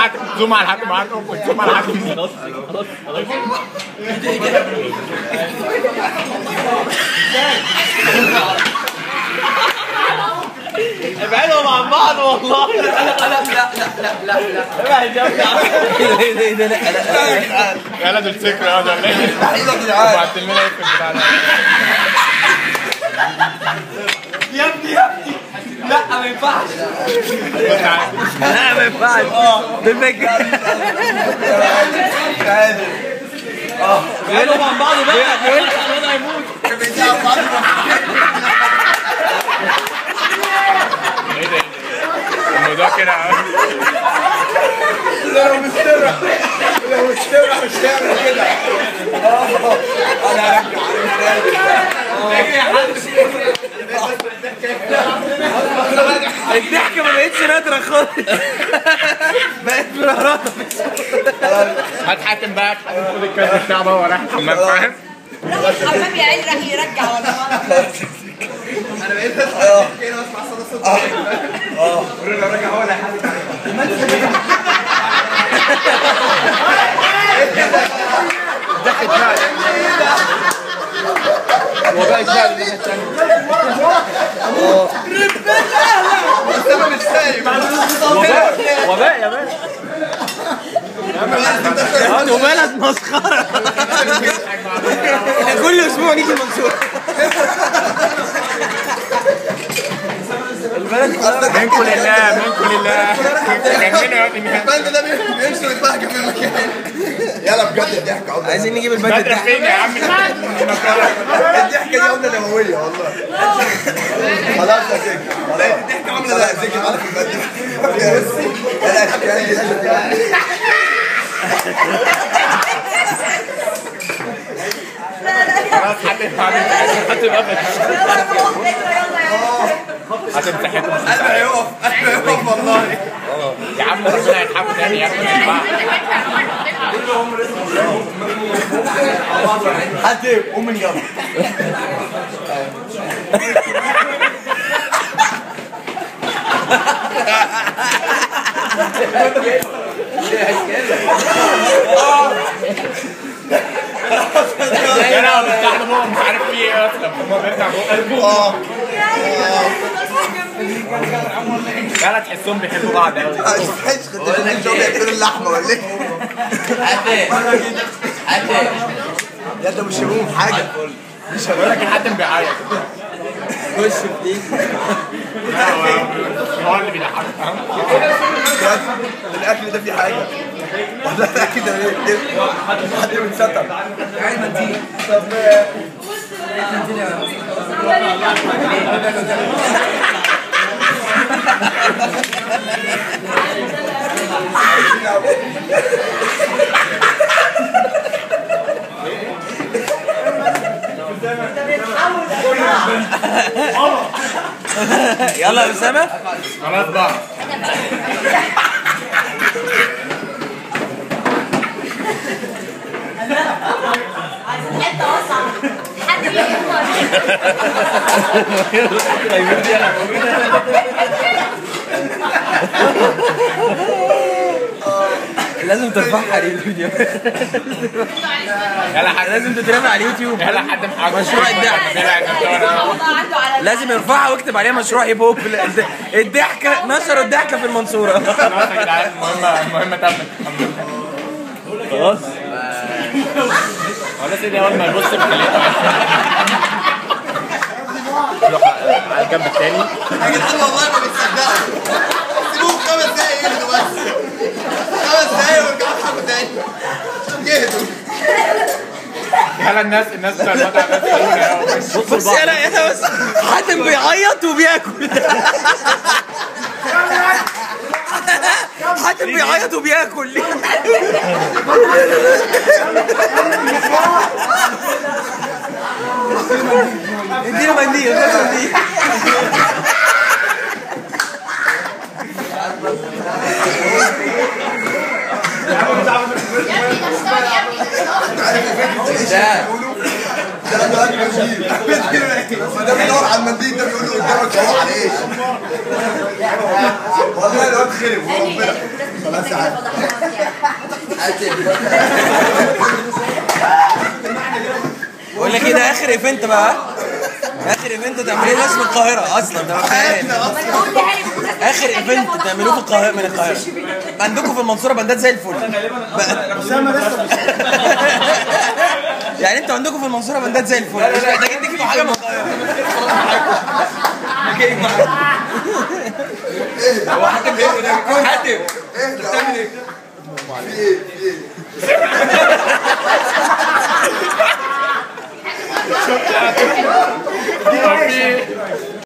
حاتم زوم على حاتم معاكم وزوم على حاتم. خلاص خلاص خلاص. ابعدهم عن بعض والله. لا لا لا لا لا لا ابعد يا ابني. ايه ده لا لا لا لا دول سكر يا ولا ايه؟ بعت لنا ايه في البتاع ده؟ يا ابني يا ابني لا ما ينفعش. لا ما ينفعش. دول مش قادر. ابعدهم عن بعض بقى. الواد هيموت. ايه ده؟ الموضوع كده لو مسترح مش هيعمل كده. انا الضحكه ما بقتش نادره خالص. بقت مرهرطه. هات حاتم بقى. خد الكاس بتاعه بقى وراح الحمام فاهم؟ راح الحمام يا عيني راح يرجع ولا انا بقيت كده اسمع صوت ورجع رجع هو اللي حاسس. ضحك معي هو بقى يشتغل الناحية التانية. بس انا مش سايب. وباء يا باشا. هو بلد مسخرة. احنا كل اسبوع نيجي المنصورة. البلد منكم لله منكم لله. البند ده بينشر الضحكة في المكان. يلا بجد الضحكة عايزين نجيب البند ده فين يا عم؟ الضحكة دي عملة نووية والله. خلاص يا زكي الضحكة عملة لا زكي معانا في البند. خلاص حاتم هتمسحكم. قلبي هيقف قلبي هيقف والله. يا عم ربنا يتحمل تاني يا ابني. حاتم قوم من جنبي. انا بفتح له مش عارف في ايه اصلا. هما بيفتح بقه. لا تحسهم بيحبوا بعض قوي. مش تحس كنت بياكلوا اللحمه ولا ايه؟ حاتم يا ده مش شايفهم حاجه. مش هقول لك حاتم بيعيط. خش في دي. هو اللي بيضحك فاهم؟ الاكل ده فيه حاجه. والله الاكل ده حد بيتستر. عايز منديل. طب يلا يا اسامه. خلاص بقى. حته واسعه حد لازم ترفعها على اليوتيوب. لازم تترفع على اليوتيوب. مشروع الضحك لازم يرفعها ويكتب عليها مشروع هيب هوب. الضحكه نشروا الضحكه في المنصوره. خلاص يا جدعان المهمه تمت. خلاص خلاص سيدي. اول ما يبص في خليته على الجنب الثاني. يا جدعان والله ما بتصدقوا. سيبوهم 5 دقايق يهدوا بس. 5 دقايق وارجعوا اضحكوا تاني. يهدوا. يلا الناس بتوع المطعم بص يا بس حاتم بيعيط وبياكل. حاتم بيعيط وبياكل. اديله منديل. الكلام ده ده بيدور على المنديل ده بيقول له قدامك اهو على ايش؟ والله الواد خرب وربنا خلاص يا عم بقول لك ايه ده اخر ايفنت بقى اخر ايفنت تعملوه ناس من القاهره اصلا ده اخر ايفنت تعملوه في القاهره من القاهره عندكم في المنصوره بندات زي الفل يعني انتوا عندكم في المنصوره بندات زي الفل مش محتاجين تجيبوا حاجه من القاهره هو حاتم حاتم